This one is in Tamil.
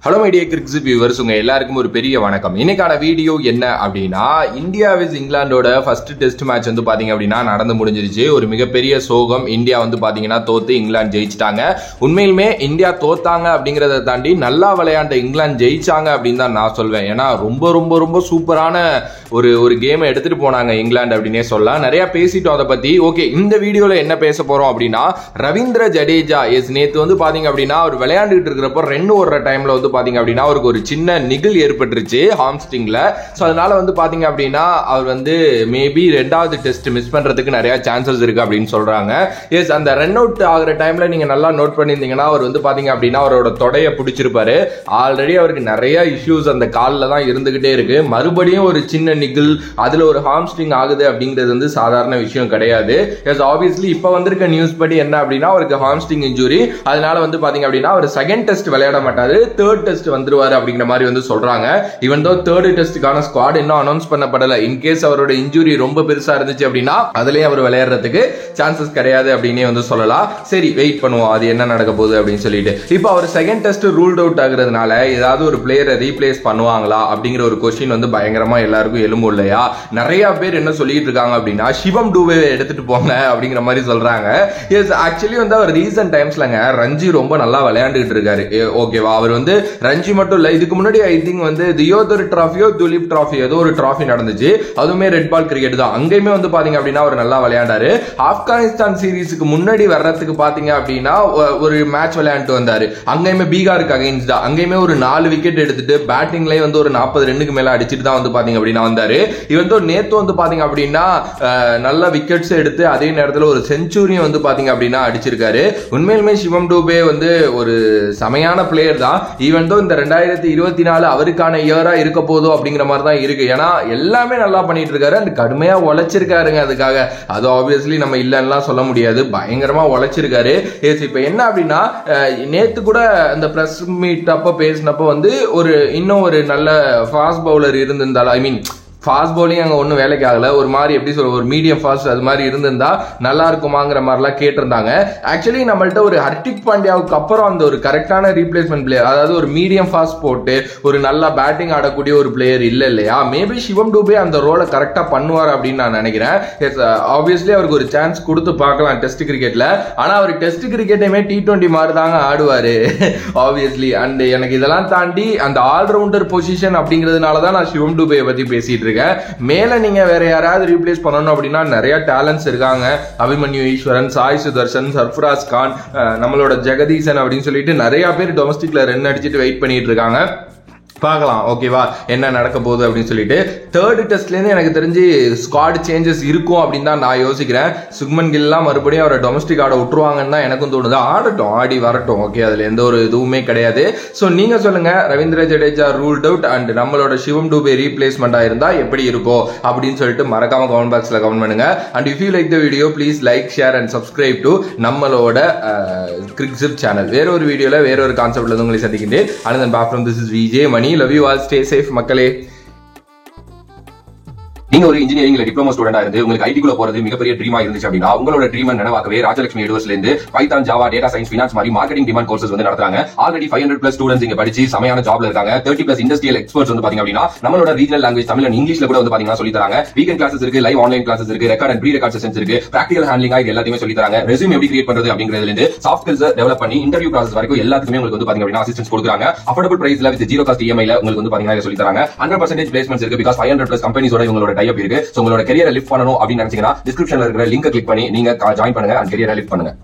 Hello my dear cricket viewers, உங்க எல்லாருக்கும் ஒரு பெரிய வணக்கம். இன்னைக்கான வீடியோ என்ன அப்படின்னா, இந்தியா விஸ் இங்கிலாந்தோட ஃபர்ஸ்ட் டெஸ்ட் மேட்ச் வந்து பாத்தீங்க அப்படின்னா நடந்து முடிஞ்சிருச்சு. ஒரு மிகப்பெரிய சோகம். இந்தியா வந்து பாத்தீங்கன்னா தோத்து இங்கிலாந்து ஜெயிச்சிட்டாங்க. உண்மையிலுமே இந்தியா தோத்தாங்க அப்படிங்கறத தாண்டி நல்லா விளையாண்ட இங்கிலாந்து ஜெயிச்சாங்க அப்படின்னு தான் நான் சொல்வேன். ஏன்னா ரொம்ப ரொம்ப ரொம்ப சூப்பரான ஒரு கேமை எடுத்துட்டு போனாங்க இங்கிலாந்து அப்படின்னே சொல்லலாம். நிறைய பேசிட்டோம் அதை பத்தி. ஓகே, இந்த வீடியோல என்ன பேச போறோம் அப்படின்னா, ரவீந்திர ஜடேஜா நேத்து வந்து பாத்தீங்க அப்படின்னா அவர் விளையாண்டுட்டு இருக்கிறப்ப ரன் ஓடுற டைம்ல வந்து பாத்தீங்க அப்படின்னா அவருக்கு ஒரு சின்ன நிகில் ஏற்பட்டுருச்சு ஹாம்ஸ்ட்ரிங்ல. சோ அதனால வந்து பாத்தீங்க அப்படின்னா அவர் வந்து மேபி ரெண்டாவது டெஸ்ட் மிஸ் பண்றதுக்கு நிறைய சான்சஸ் இருக்கு அப்படின்னு சொல்றாங்க. எஸ், அந்த ரன் அவுட் ஆகிற டைம்ல நீங்க நல்லா நோட் பண்ணியிருந்தீங்கன்னா அவர் வந்து பாத்தீங்க அப்படின்னா அவரோட தொடைய பிடிச்சிருப்பாரு. ஆல்ரெடி அவருக்கு நிறைய இஷ்யூஸ் அந்த காலில் தான் இருந்துகிட்டே இருக்கு. மறுபடியும் ஒரு சின்ன நிகில், அதுல ஒரு ஹாம்ஸ்ட்ரிங் ஆகுது அப்படிங்கிறது வந்து சாதாரண விஷயம் கிடையாது. எஸ், ஆப்வியஸ்லி இப்ப வந்திருக்க நியூஸ் படி என்ன அப்படின்னா அவருக்கு ஹாம்ஸ்ட்ரிங் இன்ஜுரி. அதனால வந்து பாத்தீங்க அப்படின்னா அவர் செகண்ட் டெஸ்ட் விளையாட மாட்டாரு, தேர்ட் டெஸ்ட் வந்துருவாரு அப்படிங்கிற மாதிரி வந்து சொல்றாங்க. ஈவன் தோ தேர்ட் டெஸ்டுக்கான ஸ்குவாட் இன்னும் அனௌன்ஸ் பண்ணப்படல. இன்கேஸ் அவரோட இன்ஜுரி ரொம்ப பெருசா இருந்துச்சு அப்படின்னா அதுலயே அவர் விளையாடுறதுக்கு சான்சஸ் கிடையாது அப்படின்னே வந்து சொல்லலாம். சரி, வெயிட் பண்ணுவோம் அது என்ன நடக்க போகுது அப்படின்னு சொல்லிட்டு. இப்போ அவர் செகண்ட் டெஸ்ட் ரூல்ட் அவுட் ஆகுறதுனால ஏதாவது ஒரு பிளேயரை ரீப்ளேஸ் பண்ணுவாங்களா அப்படிங்கிற ஒரு கொஸ்டின் வந்து பயங்கரமா எல்லாருக்கும் எழும்பும் இல்லையா? நிறைய பேர் என்ன சொல்லிட்டு இருக்காங்க அப்படின்னா சிவம் டூபே எடுத்துட்டு போங்க அப்படிங்கிற மாதிரி சொல்றாங்க. எஸ், ஆக்சுவலி வந்து அவர் ரீசன்ட் டைம்ஸ்லங்க ரஞ்சி ரொம்ப நல்லா விளையாண்டுட்டு இருக்காரு. ஓகேவா, அவர் வந்து ரஞ்சி மட்டும் இல்ல, இதுக்கு முன்னாடி ஐ திங்க் வந்து தியோதர் டிராஃபியோ துலீப் டிராஃபி ஏதோ ஒரு டிராஃபி நடந்துச்சு. அதுவுமே ரெட் பால் கிரிக்கெட் தான். அங்கேயுமே வந்து பாத்தீங்க அப்படின்னா அவர் நல்லா விளையாண்டாரு. ஆப்கானிஸ்தான் சீரீஸுக்கு முன்னாடி வர்றதுக்கு பாத்தீங்க அப்படின்னா ஒரு மேட்ச் விளையாண்டு வந்தாரு. அங்கேயுமே பீகாருக்கு அகைன்ஸ்டா அங்கேயுமே ஒரு 4 விக்கெட் எடுத்துட்டு பேட்டிங்லயே வந்து ஒரு 40 ரன்னுக்கு மேல அடிச்சுட்டு தான் வந்து பாத்தீங்க அப்படின்னா வந்தாரு. இவன் நேத்து வந்து பாத்தீங்க அப்படின்னா நல்ல விக்கெட்ஸ் எடுத்து அதே நேரத்தில் ஒரு செஞ்சுரியும் வந்து பாத்தீங்க அப்படின்னா அடிச்சிருக்காரு. உண்மையிலுமே சிவம் டூபே வந்து ஒரு சமையான பிளேயர் தான். ஈவன் தோ இந்த 2024 அவருக்கான இயரா இருக்க போதோ அப்படிங்கிற மாதிரி தான் இருக்கு. ஏன்னா எல்லாமே நல்லா பண்ணிட்டு இருக்காரு. அந்த கடுமையா உழைச்சிருக்காருங்க அதுக்காக. அது ஆப்வியஸ்லி நம்ம இல்லைன்னா சொல்ல முடியாது. பயங்கரமா உழைச்சிருக்காரு. இப்ப என்ன அப்படின்னா நேத்து கூட அந்த பிரஸ் மீட் அப்ப பேசினப்ப வந்து இன்னும் ஒரு நல்ல ஃபாஸ்ட் பவுலர் இருந்திருந்தாலும், ஐ மீன் ஃபாஸ்ட் பவுலிங் அங்கே ஒன்றும் வேலைக்கு ஆகல, ஒரு மாதிரி எப்படி சொல்ற ஒரு மீடியம் ஃபாஸ்ட் அது மாதிரி இருந்திருந்தா நல்லா இருக்குமாங்கிற மாதிரிலாம் கேட்டிருந்தாங்க. ஆக்சுவலி நம்மள்ட்ட ஒரு ஹர்திக் பாண்டியாவுக்கு அப்புறம் அந்த ஒரு கரெக்டான ரீப்ளேஸ்மெண்ட் பிளேயர், அதாவது ஒரு மீடியம் ஃபாஸ்ட் போட்டு ஒரு நல்லா பேட்டிங் ஆடக்கூடிய ஒரு பிளேயர் இல்லை இல்லையா? மேபி சிவம் டூபே அந்த ரோலை கரெக்டாக பண்ணுவார் அப்படின்னு நான் நினைக்கிறேன். ஆப்வியஸ்லி அவருக்கு ஒரு சான்ஸ் கொடுத்து பார்க்கலாம் டெஸ்ட் கிரிக்கெட்ல. ஆனால் அவர் டெஸ்ட் கிரிக்கெட்டையுமே T20 மாதிரி தாங்க ஆடுவாரு ஆப்வியஸ்லி. அண்ட் எனக்கு இதெல்லாம் தாண்டி அந்த ஆல்ரவுண்டர் பொசிஷன் அப்படிங்கிறதுனால தான் நான் சிவம் டூபே பத்தி பேசிட்டு இருக்கேன். மேல நீங்க வேற யாராவது ரீப்ளேஸ் பண்ணணும் அப்படின்னா நிறைய டேலண்ட்ஸ் இருக்காங்க. அபிமன்யு ஈஸ்வரன், சாய் சுதர்சன், சர்ஃப்ராஸ் கான், நம்மளோட ஜெகதீசன் அப்படின்னு சொல்லிட்டு நிறைய பேர் டொமஸ்டிக்ல ரன் அடிச்சுட்டு வெயிட் பண்ணிட்டு இருக்காங்க. பார்க்கலாம் ஓகேவா என்ன நடக்க போகுது அப்படின்னு சொல்லிட்டு. தேர்ட் டெஸ்ட்ல இருந்து எனக்கு தெரிஞ்சு ஸ்குவாட் சேஞ்சஸ் இருக்கும் அப்படின்னு தான் நான் யோசிக்கிறேன். சுக்மன் கில்லாம் மறுபடியும் அவரை டொமஸ்டிக் ஆட விட்டுருவாங்கன்னு தான் எனக்கும் தோணுது. ஆடட்டும், ஆடி வரட்டும். ஓகே, அதுல எந்த ஒரு இதுவுமே கிடையாது. ஸோ நீங்க சொல்லுங்க, Ravindra Jadeja ruled out and நம்மளோட சிவம் டூபே ரீப்ளேஸ்மெண்டா இருந்தா எப்படி இருக்கும் அப்படின்னு சொல்லிட்டு மறக்காம கமெண்ட் பாக்ஸ்ல கமெண்ட் பண்ணுங்க. And if you like the video please like, share and subscribe to நம்மளோட கிரிக்கெட் சேனல். வேற ஒரு வீடியோல வேற ஒரு கான்செப்ட்ல உங்களை சந்திக்கின்றேன். And back from this is VJ Mani. Love you all, stay safe மக்களே. நீங்க ஒரு இன்ஜினியரிங் இல்ல டிப்ளமோ ஸ்டூடெண்டா இருந்து உங்களுக்கு ஐடிக்குள்ள போறது மிகப்பெரிய ட்ரீமா இருந்துச்சு அப்படின்னா உங்களோட ட்ரீம் நினைவாக்கவே ராஜலட்சுமி யூனிவர்சிட்டில இருந்து Python, Java, data science, finance மாதிரி மார்க்கெட்டிங் டிமாண்ட் கோர்சஸ் வந்து நடத்துறாங்க. ஆல்ரெடி 500+ ஸ்டூடெண்ட்ஸ் இங்க படிச்சு சமையான ஜாப்ல இருக்காங்க. 30+ இண்டஸ்ட்ரியல் எக்ஸ்பர்ட்ஸ் வந்து பாத்தீங்க அப்படின்னா நம்மளோட ரீஜனல் லாங்குவேஜ் தமிழ் அண்ட் இங்கிலீஷ்ல கூட வந்து பாத்தீங்கன்னா சொல்லி தராங்க. வீக்கெண்ட் கிளாஸஸ் இருக்கு, லைவ் ஆன்லைன் கிளாஸஸ் இருக்கு, record and pre record sessions இருக்கு, பிராக்டிகல் ஹேண்ட்லிங்கா இது எல்லாத்தையுமே சொல்லி தராங்க. ரெஸ்யூம் எப்படி கிரியேட் பண்றது அப்படிங்கிறதுல இருந்து சாஃப்ட் ஸ்கில்ஸ் டெவலப் பண்ணி இன்டர்வியூ ப்ராசஸ் வரைக்கும் எல்லாத்துக்குமே உங்களுக்கு வந்து பாத்தீங்க அப்படின்னா அசிஸ்டன்ஸ் கொடுக்குறாங்க. அஃபோர்டபிள் பிரைஸ்ல வித் ஜீரோ காஸ்ட் EMI ல உங்களுக்கு வந்து பாத்தீங்கன்னா சொல்லி தராங்க. 100% பிளேஸ்மெண்ட்ஸ் இருக்கு. பிகாஸ் 500+ கம்பெனிஸோட இவங்களோட டைப் இருக்கு. சோ உங்களோட கரியரை லிஃப்ட் பண்ணணும் அப்படின்னு நினைச்சீங்கன்னா டிஸ்கிரிப்ஷன்ல இருக்கிற லிங்கை கிளிக் பண்ணி நீங்க ஜாயின் பண்ணுங்க அண்ட் கரியரை லிஃப்ட் பண்ணுங்க.